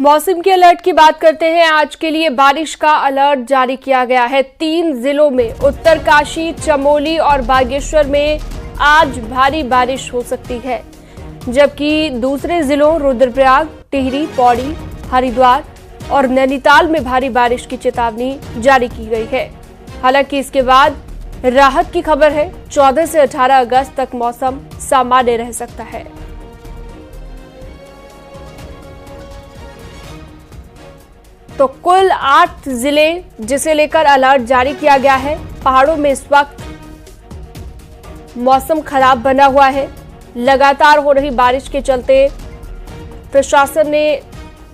मौसम के अलर्ट की बात करते हैं। आज के लिए बारिश का अलर्ट जारी किया गया है। 3 जिलों में उत्तरकाशी, चमोली और बागेश्वर में आज भारी बारिश हो सकती है, जबकि दूसरे जिलों रुद्रप्रयाग, टिहरी, पौड़ी, हरिद्वार और नैनीताल में भारी बारिश की चेतावनी जारी की गई है। हालांकि इसके बाद राहत की खबर है। 14 से 18 अगस्त तक मौसम सामान्य रह सकता है। तो कुल 8 जिले जिसे लेकर अलर्ट जारी किया गया है। पहाड़ों में इस वक्त मौसम खराब बना हुआ है। लगातार हो रही बारिश के चलते प्रशासन ने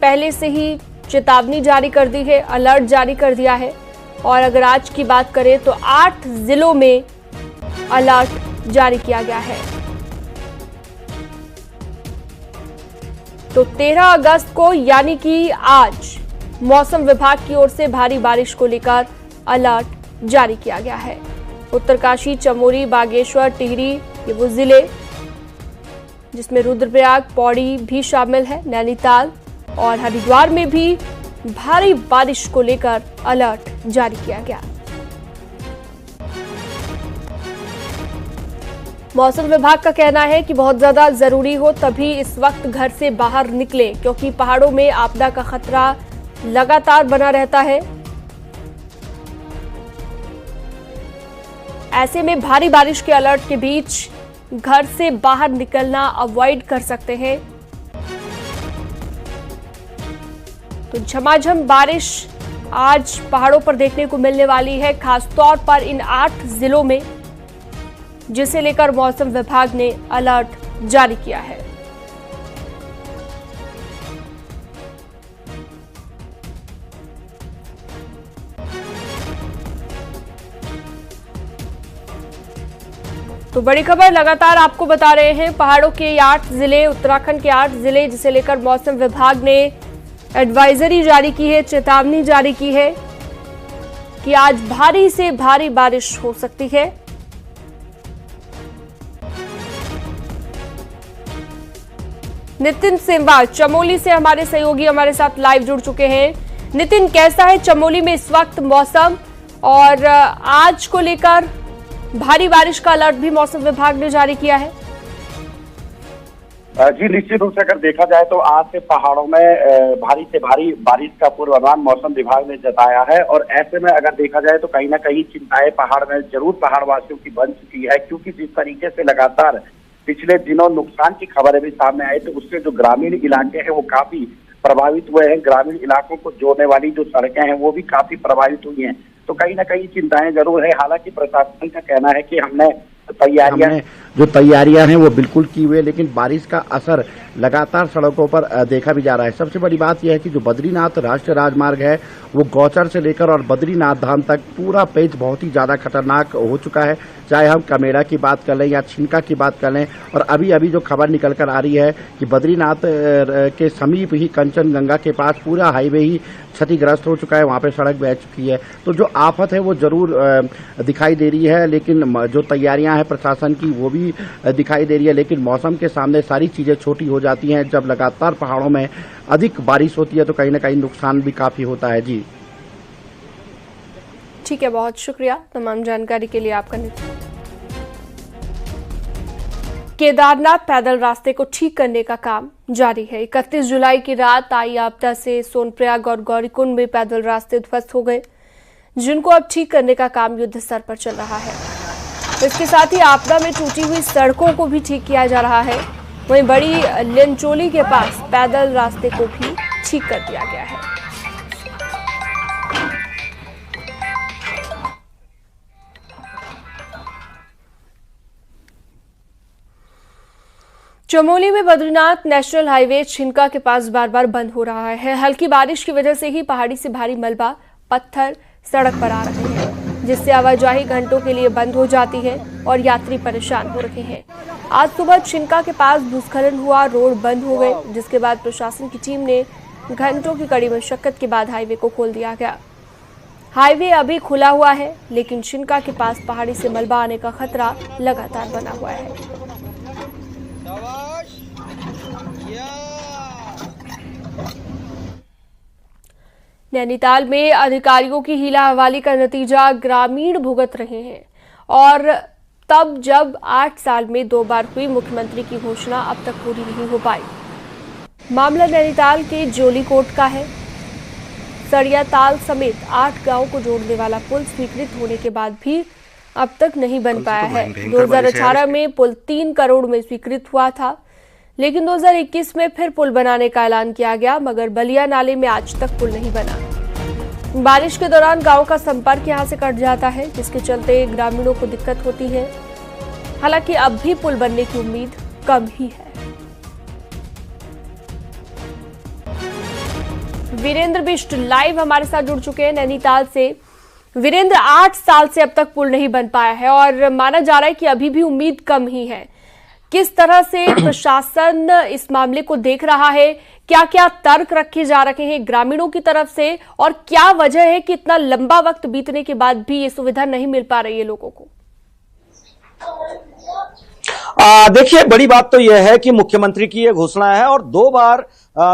पहले से ही चेतावनी जारी कर दी है, अलर्ट जारी कर दिया है। और अगर आज की बात करें तो 8 जिलों में अलर्ट जारी किया गया है। तो 13 अगस्त को यानी कि आज मौसम विभाग की ओर से भारी बारिश को लेकर अलर्ट जारी किया गया है। उत्तरकाशी, चमोली, बागेश्वर, टिहरी ये वो जिले जिसमें रुद्रप्रयाग, पौड़ी भी शामिल है। नैनीताल और हरिद्वार में भी भारी बारिश को लेकर अलर्ट जारी किया गया। मौसम विभाग का कहना है कि बहुत ज्यादा जरूरी हो तभी इस वक्त घर से बाहर निकले, क्योंकि पहाड़ों में आपदा का खतरा लगातार बना रहता है। ऐसे में भारी बारिश के अलर्ट के बीच घर से बाहर निकलना अवॉइड कर सकते हैं। तो झमाझम बारिश आज पहाड़ों पर देखने को मिलने वाली है, खासतौर पर इन 8 जिलों में, जिसे लेकर मौसम विभाग ने अलर्ट जारी किया है। तो बड़ी खबर लगातार आपको बता रहे हैं। पहाड़ों के 8 जिले, उत्तराखंड के 8 जिले जिसे लेकर मौसम विभाग ने एडवाइजरी जारी की है, चेतावनी जारी की है कि आज भारी से भारी बारिश हो सकती है। नितिन सेमवार चमोली से हमारे सहयोगी हमारे साथ लाइव जुड़ चुके हैं। नितिन, कैसा है चमोली में इस वक्त मौसम, और आज को लेकर भारी बारिश का अलर्ट भी मौसम विभाग ने जारी किया है? जी, निश्चित रूप से अगर देखा जाए तो आज से पहाड़ों में भारी से भारी बारिश का पूर्वानुमान मौसम विभाग ने जताया है। और ऐसे में अगर देखा जाए तो कहीं ना कहीं चिंताएं पहाड़ में जरूर पहाड़वासियों की बन चुकी है, क्योंकि जिस तरीके से लगातार पिछले दिनों नुकसान की खबरें भी सामने आई, तो उससे जो ग्रामीण इलाके हैं वो काफी प्रभावित हुए हैं। ग्रामीण इलाकों को जोड़ने वाली जो सड़कें हैं वो भी काफी प्रभावित हुई हैं। तो कहीं ना कहीं चिंताएं जरूर है। हालांकि प्रशासन का कहना है कि हमने जो तैयारियां हैं वो बिल्कुल की हुई है, लेकिन बारिश का असर लगातार सड़कों पर देखा भी जा रहा है। सबसे बड़ी बात यह है कि जो बद्रीनाथ राष्ट्रीय राजमार्ग है वो गौचर से लेकर और बद्रीनाथ धाम तक पूरा पेज बहुत ही ज्यादा खतरनाक हो चुका है। चाहे हम कमेरा की बात कर लें या छिनका की बात कर लें, और अभी अभी जो खबर निकल कर आ रही है कि बद्रीनाथ के समीप ही कंचनजंगा के पास पूरा हाईवे ही क्षतिग्रस्त हो चुका है, वहां पे सड़क बह चुकी है। तो जो आफत है वो जरूर दिखाई दे रही है, लेकिन जो तैयारियां हैं प्रशासन की वो भी दिखाई दे रही है। लेकिन मौसम के सामने सारी चीजें छोटी हो जाती हैं। जब लगातार पहाड़ों में अधिक बारिश होती है तो कहीं ना कहीं नुकसान भी काफी होता है। जी ठीक है, बहुत शुक्रिया तमाम जानकारी के लिए आपका। केदारनाथ पैदल रास्ते को ठीक करने का काम जारी है। 31 जुलाई की रात आई आपदा से सोनप्रयाग और गौरीकुंड में पैदल रास्ते ध्वस्त हो गए, जिनको अब ठीक करने का काम युद्ध स्तर पर चल रहा है। इसके साथ ही आपदा में टूटी हुई सड़कों को भी ठीक किया जा रहा है। वहीं बड़ी लिंचोली के पास पैदल रास्ते को भी ठीक कर दिया गया है। चमोली में बद्रीनाथ नेशनल हाईवे छिनका के पास बार बार बंद हो रहा है। हल्की बारिश की वजह से ही पहाड़ी से भारी मलबा, पत्थर सड़क पर आ रहे हैं, जिससे आवाजाही घंटों के लिए बंद हो जाती है और यात्री परेशान हो रहे हैं। आज सुबह छिनका के पास भूस्खलन हुआ, रोड बंद हो गए, जिसके बाद प्रशासन की टीम ने घंटों की कड़ी मशक्कत के बाद हाईवे को खोल दिया गया। हाईवे अभी खुला हुआ है, लेकिन छिनका के पास पहाड़ी से मलबा आने का खतरा लगातार बना हुआ है। नैनीताल में अधिकारियों की हीला हवाली का नतीजा ग्रामीण भुगत रहे हैं और तब जब 8 साल में 2 बार हुई मुख्यमंत्री की घोषणा अब तक पूरी नहीं हो पाई। मामला नैनीताल के जोलीकोट का है। सड़िया ताल समेत 8 गांव को जोड़ने वाला पुल स्वीकृत होने के बाद भी अब तक नहीं बन पाया है। 2018 में पुल 3 करोड़ में स्वीकृत हुआ था, लेकिन 2021 में फिर पुल बनाने का ऐलान किया गया, मगर बलिया नाले में आज तक पुल नहीं बना। बारिश के दौरान गांव का संपर्क यहां से कट जाता है, जिसके चलते ग्रामीणों को दिक्कत होती है। हालांकि अब भी पुल बनने की उम्मीद कम ही है। वीरेंद्र बिष्ट लाइव हमारे साथ जुड़ चुके हैं नैनीताल से। वीरेंद्र, 8 साल से अब तक पुल नहीं बन पाया है और माना जा रहा है कि अभी भी उम्मीद कम ही है। किस तरह से प्रशासन इस मामले को देख रहा है? क्या क्या तर्क रखे जा रहे हैं ग्रामीणों की तरफ से और क्या वजह है कि इतना लंबा वक्त बीतने के बाद भी ये सुविधा नहीं मिल पा रही है लोगों को? देखिए, बड़ी बात तो यह है कि मुख्यमंत्री की यह घोषणा है और 2 बार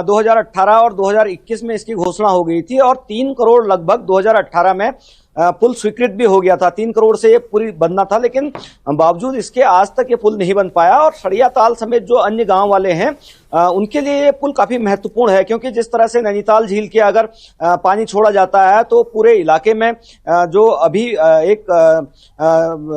2018 और 2021 में इसकी घोषणा हो गई थी और 3 करोड़ लगभग 2018 में पुल स्वीकृत भी हो गया था। 3 करोड़ से ये पूरी बनना था, लेकिन बावजूद इसके आज तक ये पुल नहीं बन पाया। और सड़िया ताल समेत जो अन्य गांव वाले हैं उनके लिए ये पुल काफी महत्वपूर्ण है, क्योंकि जिस तरह से नैनीताल झील के अगर पानी छोड़ा जाता है तो पूरे इलाके में जो अभी एक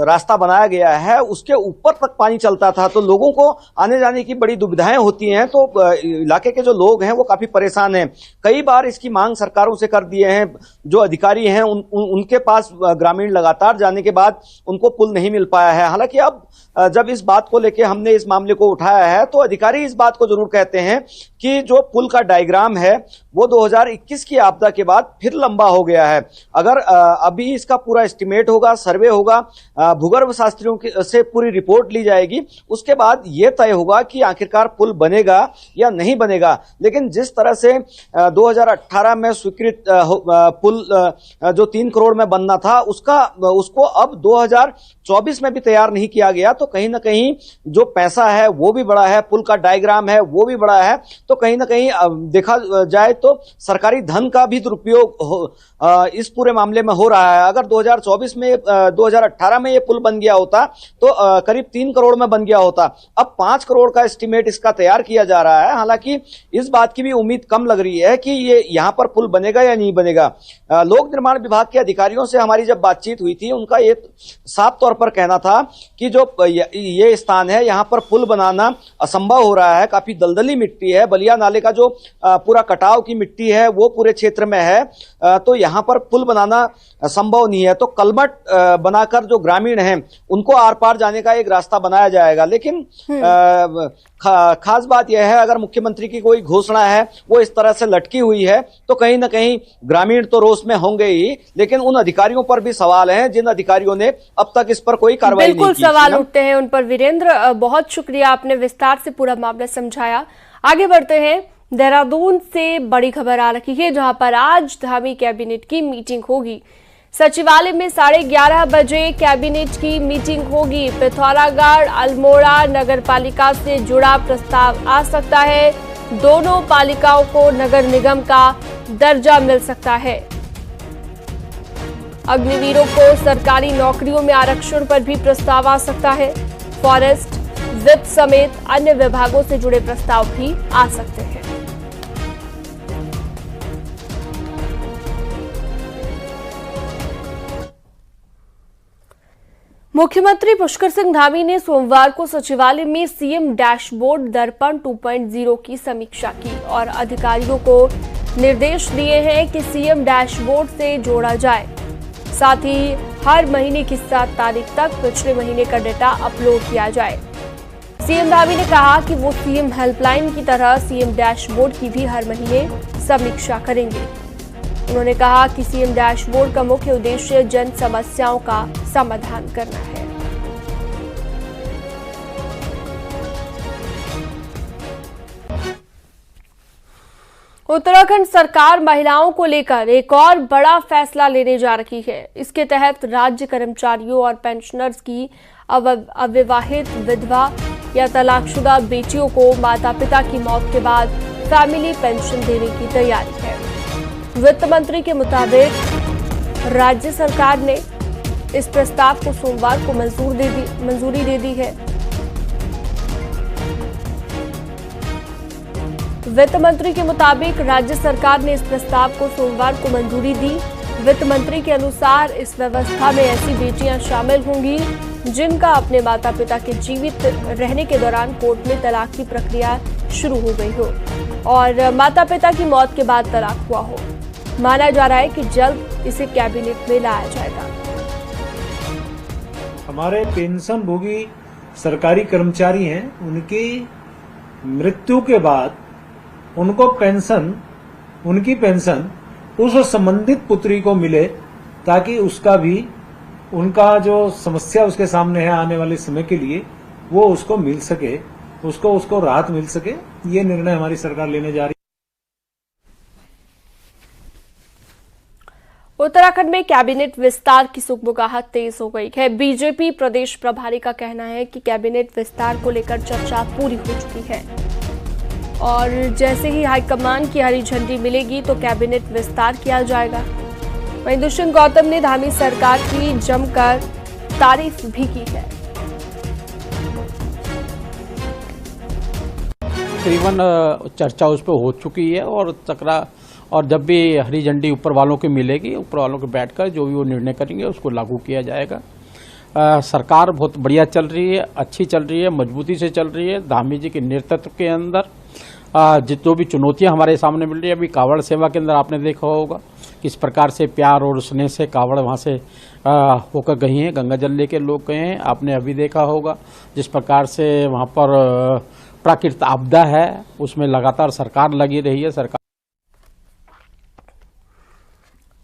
रास्ता बनाया गया है उसके ऊपर तक पानी चलता था, तो लोगों को आने जाने की बड़ी दुविधाएं होती हैं। तो इलाके के जो लोग हैं वो काफी परेशान हैं। कई बार इसकी मांग सरकारों से कर दिए हैं, जो अधिकारी हैं उनके पास ग्रामीण लगातार जाने के बाद उनको पुल नहीं मिल पाया है। हालांकि अब जब इस बात को लेकर हमने इस मामले को उठाया है तो अधिकारी इस बात को जरूर कहते हैं कि जो पुल का डायग्राम है वो 2021 की आपदा के बाद फिर लंबा हो गया है। अगर अभी इसका पूरा एस्टिमेट होगा, सर्वे होगा, भूगर्भ शास्त्रियों से पूरी रिपोर्ट ली जाएगी, उसके बाद यह तय होगा कि आखिरकार पुल बनेगा या नहीं बनेगा। लेकिन जिस तरह से 2018 में स्वीकृत पुल जो 3 करोड़ में बनना था उसको अब 2024 में भी तैयार नहीं किया गया, तो कहीं ना कहीं जो पैसा है वो भी बड़ा है, पुल का डायग्राम है वो भी बड़ा है। तो कहीं ना कहीं देखा जाए तो सरकारी धन का भी दुरुपयोग इस पूरे मामले में हो रहा है। अगर 2024 में 2018 में ये पुल बन गया होता तो करीब 3 करोड़ में बन गया होता। अब 5 करोड़ का एस्टिमेट इसका तैयार किया जा रहा है। हालांकि इस बात की भी उम्मीद कम लग रही है कि ये यहां पर पुल बनेगा या नहीं बनेगा। लोक निर्माण विभाग के अधिकारियों से हमारी जब बातचीत हुई थी, उनका ये साफ तौर पर कहना था कि जो ये स्थान है यहाँ पर पुल बनाना असंभव हो रहा है। काफी दलदली मिट्टी है, बलिया नाले का जो पूरा कटाव की मिट्टी है वो पूरे क्षेत्र में है, तो यहाँ पर पुल बनाना संभव नहीं है। तो कलमट बनाकर जो ग्रामीण हैं उनको आर पार जाने का एक रास्ता बनाया जाएगा। लेकिन खास बात यह है, अगर मुख्यमंत्री की कोई घोषणा है वो इस तरह से लटकी हुई है तो कहीं ना कहीं ग्रामीण तो रोष में होंगे ही, लेकिन उन अधिकारियों पर भी सवाल हैं जिन अधिकारियों ने अब तक इस पर कोई कार्रवाई नहीं की। बिल्कुल सवाल उठते हैं उन पर। वीरेंद्र, बहुत शुक्रिया, आपने विस्तार से पूरा मामला समझाया। आगे बढ़ते हैं। देहरादून से बड़ी खबर आ रही है, जहां पर आज धामी कैबिनेट की मीटिंग होगी। सचिवालय में 11:30 बजे कैबिनेट की मीटिंग होगी। पिथौरागढ़ अल्मोड़ा नगर पालिका से जुड़ा प्रस्ताव आ सकता है। दोनों पालिकाओं को नगर निगम का दर्जा मिल सकता है। अग्निवीरों को सरकारी नौकरियों में आरक्षण पर भी प्रस्ताव आ सकता है। फॉरेस्ट, वित्त समेत अन्य विभागों से जुड़े प्रस्ताव भी आ सकते हैं। मुख्यमंत्री पुष्कर सिंह धामी ने सोमवार को सचिवालय में सीएम डैशबोर्ड दर्पण 2.0 की समीक्षा की और अधिकारियों को निर्देश दिए हैं कि सीएम डैशबोर्ड से जोड़ा जाए। साथ ही हर महीने की 7 तारीख तक पिछले महीने का डेटा अपलोड किया जाए। सीएम धामी ने कहा कि वो सीएम हेल्पलाइन की तरह सीएम डैशबोर्ड की भी हर महीने समीक्षा करेंगे। उन्होंने कहा कि सीएम डैशबोर्ड का मुख्य उद्देश्य जन समस्याओं का समाधान करना है। उत्तराखंड सरकार महिलाओं को लेकर एक और बड़ा फैसला लेने जा रही है। इसके तहत राज्य कर्मचारियों और पेंशनर्स की अविवाहित विधवा या तलाकशुदा बेटियों को माता पिता की मौत के बाद फैमिली पेंशन देने की तैयारी है। वित्त मंत्री के मुताबिक राज्य सरकार ने इस प्रस्ताव को सोमवार को मंजूरी दे दी है। वित्त मंत्री के मुताबिक राज्य सरकार ने इस प्रस्ताव को सोमवार को मंजूरी दी। वित्त मंत्री के अनुसार इस व्यवस्था में ऐसी बेटियां शामिल होंगी जिनका अपने माता पिता के जीवित रहने के दौरान कोर्ट में तलाक की प्रक्रिया शुरू हो गई हो और माता पिता की मौत के बाद तलाक हुआ हो। माना जा रहा है कि जल्द इसे कैबिनेट में लाया जाएगा। हमारे पेंशन भोगी सरकारी कर्मचारी हैं, उनकी मृत्यु के बाद उनकी पेंशन उस संबंधित पुत्री को मिले, ताकि उसका भी उनका जो समस्या उसके सामने है आने वाले समय के लिए वो उसको मिल सके, उसको राहत मिल सके। ये निर्णय हमारी सरकार लेने जा रही है। उत्तराखंड में कैबिनेट विस्तार की सुगबुगाहट तेज हो गई है। बीजेपी प्रदेश प्रभारी का कहना है कि कैबिनेट विस्तार को लेकर चर्चा पूरी हो चुकी है और जैसे ही हाईकमान की हरी झंडी मिलेगी तो कैबिनेट विस्तार किया जाएगा। वहीं दुष्यंत गौतम ने धामी सरकार की जमकर तारीफ भी की है। तकरीबन चर्चा उस पर हो चुकी है और जब भी हरी झंडी ऊपर वालों की मिलेगी, ऊपर वालों के बैठकर जो भी वो निर्णय करेंगे उसको लागू किया जाएगा। सरकार बहुत बढ़िया चल रही है, अच्छी चल रही है, मजबूती से चल रही है। धामी जी के नेतृत्व के अंदर जो भी चुनौतियां हमारे सामने मिल रही है, अभी कावड़ सेवा के अंदर आपने देखा होगा किस प्रकार से प्यार और स्नेह से कावड़ वहाँ से होकर गई हैं, गंगा जल लेके लोग गए हैं। आपने अभी देखा होगा जिस प्रकार से वहाँ पर प्राकृतिक आपदा है उसमें लगातार सरकार लगी रही है। सरकार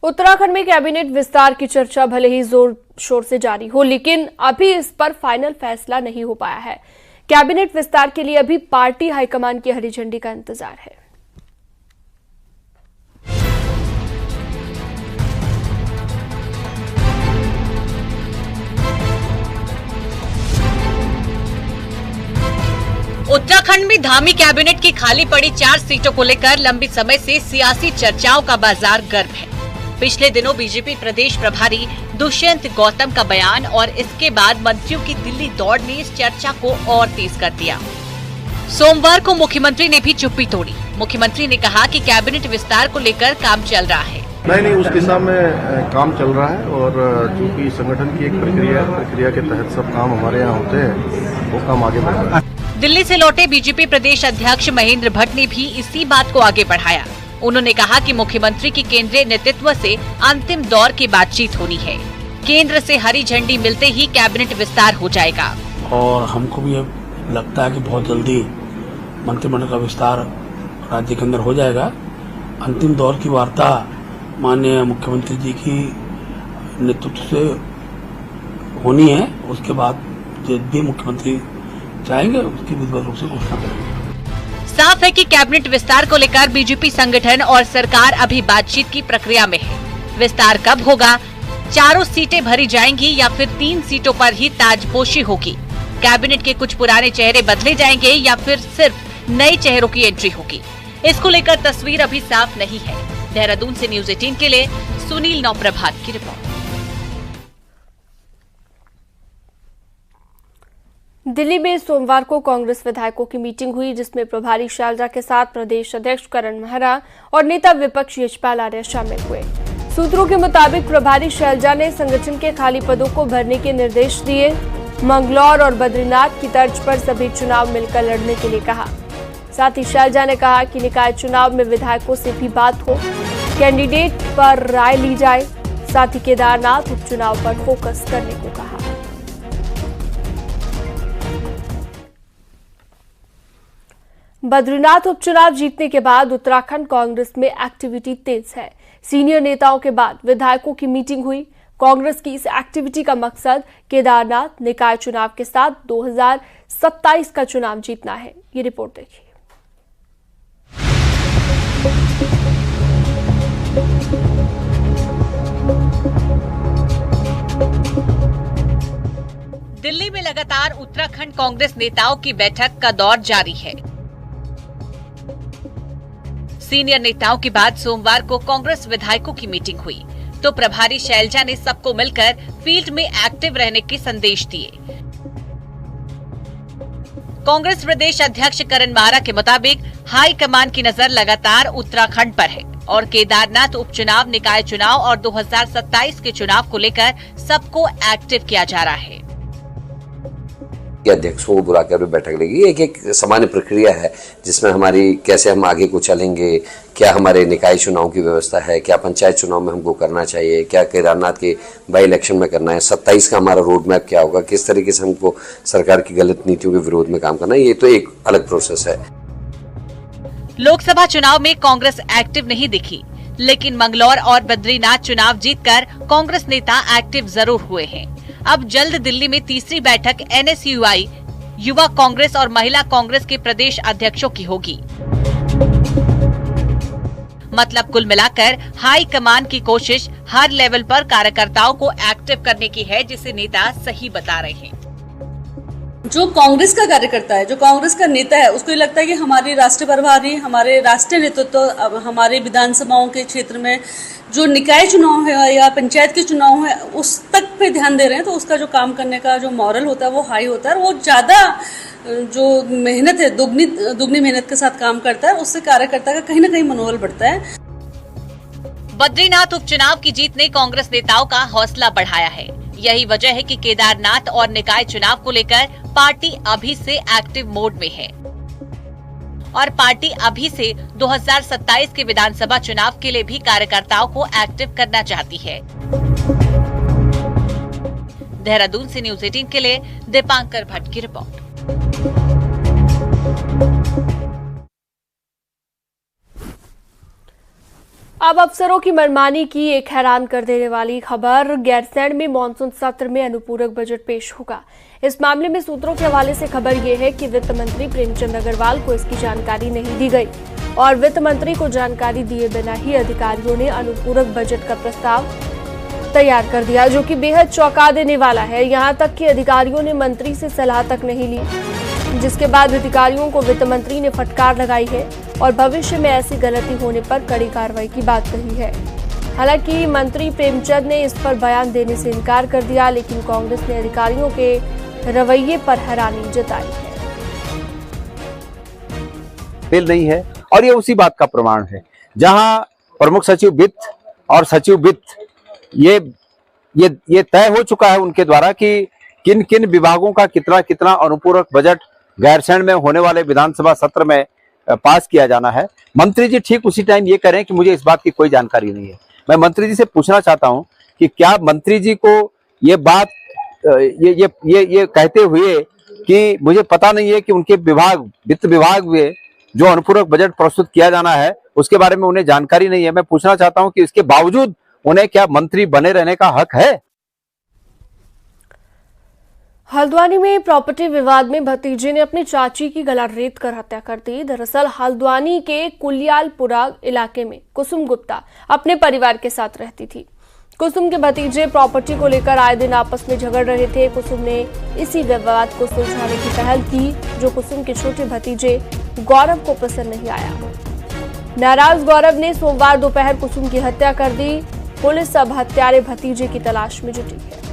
उत्तराखंड में कैबिनेट विस्तार की चर्चा भले ही जोर शोर से जारी हो, लेकिन अभी इस पर फाइनल फैसला नहीं हो पाया है। कैबिनेट विस्तार के लिए अभी पार्टी हाईकमान की हरी झंडी का इंतजार है। उत्तराखंड में धामी कैबिनेट की खाली पड़ी 4 सीटों को लेकर लंबी समय से सियासी चर्चाओं का बाजार गर्म है। पिछले दिनों बीजेपी प्रदेश प्रभारी दुष्यंत गौतम का बयान और इसके बाद मंत्रियों की दिल्ली दौड़ ने इस चर्चा को और तेज कर दिया। सोमवार को मुख्यमंत्री ने भी चुप्पी तोड़ी। मुख्यमंत्री ने कहा कि कैबिनेट विस्तार को लेकर काम चल रहा है। नहीं, उस दिशा में काम चल रहा है और चूंकि संगठन की एक प्रक्रिया के तहत सब काम हमारे यहाँ होते हैं, वो काम आगे बढ़ रहा है। दिल्ली से लौटे बीजेपी प्रदेश अध्यक्ष महेंद्र भट्ट ने भी इसी बात को आगे बढ़ाया। उन्होंने कहा कि मुख्यमंत्री की केंद्रीय नेतृत्व से अंतिम दौर की बातचीत होनी है। केंद्र से हरी झंडी मिलते ही कैबिनेट विस्तार हो जाएगा और हमको भी लगता है कि बहुत जल्दी मंत्रिमंडल का विस्तार राज्य के अंदर हो जाएगा। अंतिम दौर की वार्ता माननीय मुख्यमंत्री जी की नेतृत्व से होनी है। उसके बाद जब भी मुख्यमंत्री चाहेंगे उसकी विधिवत रूप से घोषणा करेंगे। साफ है कि कैबिनेट विस्तार को लेकर बीजेपी संगठन और सरकार अभी बातचीत की प्रक्रिया में है। विस्तार कब होगा, 4 सीटें भरी जाएंगी या फिर 3 सीटों पर ही ताजपोशी होगी, कैबिनेट के कुछ पुराने चेहरे बदले जाएंगे या फिर सिर्फ नए चेहरों की एंट्री होगी, इसको लेकर तस्वीर अभी साफ नहीं है। देहरादून से न्यूज 18 के लिए सुनील नौप्रभात की रिपोर्ट। दिल्ली में सोमवार को कांग्रेस विधायकों की मीटिंग हुई, जिसमें प्रभारी शैलजा के साथ प्रदेश अध्यक्ष करण मेहरा और नेता विपक्ष यशपाल आर्य शामिल हुए। सूत्रों के मुताबिक प्रभारी शैलजा ने संगठन के खाली पदों को भरने के निर्देश दिए। मंगलौर और बद्रीनाथ की तर्ज पर सभी चुनाव मिलकर लड़ने के लिए कहा। साथ ही शैलजा ने कहा कि निकाय चुनाव में विधायकों से भी बात हो, कैंडिडेट पर राय ली जाए। साथ ही केदारनाथ उपचुनाव पर फोकस करने को कहा। बद्रीनाथ उपचुनाव जीतने के बाद उत्तराखंड कांग्रेस में एक्टिविटी तेज है। सीनियर नेताओं के बाद विधायकों की मीटिंग हुई। कांग्रेस की इस एक्टिविटी का मकसद केदारनाथ निकाय चुनाव के साथ 2027 का चुनाव जीतना है। ये रिपोर्ट देखिए। दिल्ली में लगातार उत्तराखंड कांग्रेस नेताओं की बैठक का दौर जारी है। सीनियर नेताओं के बाद सोमवार को कांग्रेस विधायकों की मीटिंग हुई तो प्रभारी शैलजा ने सबको मिलकर फील्ड में एक्टिव रहने के संदेश दिए। कांग्रेस प्रदेश अध्यक्ष करण मारा के मुताबिक हाई कमान की नजर लगातार उत्तराखंड पर है और केदारनाथ उपचुनाव, निकाय चुनाव और 2027 के चुनाव को लेकर सबको एक्टिव किया जा रहा है। अध्यक्षों को बुला कर बैठक लेगी। एक सामान्य प्रक्रिया है जिसमें हमारी कैसे हम आगे को चलेंगे, क्या हमारे निकाय चुनाव की व्यवस्था है, क्या पंचायत चुनाव में हमको करना चाहिए, क्या केदारनाथ के बाई इलेक्शन में करना है, 27 का हमारा रोड मैप क्या होगा, किस तरीके से हमको सरकार की गलत नीतियों के विरोध में काम करना है, ये तो एक अलग प्रोसेस है। लोकसभा चुनाव में कांग्रेस एक्टिव नहीं दिखी, लेकिन मंगलौर और बद्रीनाथ चुनाव जीतकर कांग्रेस नेता एक्टिव जरूर हुए हैं। अब जल्द दिल्ली में तीसरी बैठक NSUI, युवा कांग्रेस और महिला कांग्रेस के प्रदेश अध्यक्षों की होगी। मतलब कुल मिलाकर हाई कमान की कोशिश हर लेवल पर कार्यकर्ताओं को एक्टिव करने की है, जिसे नेता सही बता रहे हैं। जो कांग्रेस का कार्यकर्ता है, जो कांग्रेस का नेता है, उसको ये लगता है कि हमारी राष्ट्रीय प्रभारी, हमारे राष्ट्रीय नेतृत्व हमारे विधानसभाओं के क्षेत्र में जो निकाय चुनाव है या पंचायत के चुनाव है उस तक पे ध्यान दे रहे हैं, तो उसका जो काम करने का जो मॉरल होता है वो हाई होता है और वो ज्यादा जो मेहनत है दुगनी मेहनत के साथ काम करता है, उससे कार्यकर्ता का कहीं ना कहीं मनोबल बढ़ता है। बद्रीनाथ उपचुनाव की जीत ने कांग्रेस नेताओं का हौसला बढ़ाया है। यही वजह है कि केदारनाथ और निकाय चुनाव को लेकर पार्टी अभी से एक्टिव मोड में है और पार्टी अभी से 2027 के विधानसभा चुनाव के लिए भी कार्यकर्ताओं को एक्टिव करना चाहती है। देहरादून से न्यूज 18 के लिए दीपांकर भट्ट की रिपोर्ट। अब अफसरों की मनमानी की एक हैरान कर देने वाली खबर। गैरसैंण में मानसून सत्र में अनुपूरक बजट पेश होगा। इस मामले में सूत्रों के हवाले से खबर यह है कि वित्त मंत्री प्रेमचंद अग्रवाल को इसकी जानकारी नहीं दी गई और वित्त मंत्री को जानकारी दिए बिना ही अधिकारियों ने अनुपूरक बजट का प्रस्ताव तैयार कर दिया, जो कि बेहद चौंका देने वाला है। यहां तक कि अधिकारियों ने मंत्री से सलाह तक नहीं ली, जिसके बाद अधिकारियों को वित्त मंत्री ने फटकार लगाई है और भविष्य में ऐसी गलती होने पर कड़ी कार्रवाई की बात कही है। हालांकि मंत्री प्रेमचंद ने इस पर बयान देने से इनकार कर दिया, लेकिन कांग्रेस ने अधिकारियों के रवैये पर हैरानी जताई है। बिल नहीं है और ये उसी बात का प्रमाण है, जहां प्रमुख सचिव वित्त और सचिव वित्त ये तय हो चुका है उनके द्वारा कि किन किन विभागों का कितना कितना अनुपूरक बजट गैरसैंण में होने वाले विधानसभा सत्र में पास किया जाना है। मंत्री जी ठीक उसी टाइम ये करें कि मुझे इस बात की कोई जानकारी नहीं है। मैं मंत्री जी से पूछना चाहता हूं कि क्या मंत्री जी को ये बात ये कहते हुए कि मुझे पता नहीं है कि उनके विभाग वित्त विभाग में जो अनुपूरक बजट प्रस्तुत किया जाना है उसके बारे में उन्हें जानकारी नहीं है। मैं पूछना चाहता हूं कि इसके बावजूद उन्हें क्या मंत्री बने रहने का हक है? हल्द्वानी में प्रॉपर्टी विवाद में भतीजे ने अपनी चाची की गला रेत कर हत्या कर दी। दरअसल हल्द्वानी के कुलियालपुरा इलाके में कुसुम गुप्ता अपने परिवार के साथ रहती थी। कुसुम के भतीजे प्रॉपर्टी को लेकर आए दिन आपस में झगड़ रहे थे। कुसुम ने इसी विवाद को सुलझाने की पहल की, जो कुसुम के छोटे भतीजे गौरव को पसंद नहीं आया। नाराज गौरव ने सोमवार दोपहर कुसुम की हत्या कर दी। पुलिस अब हत्यारे भतीजे की तलाश में जुटी है।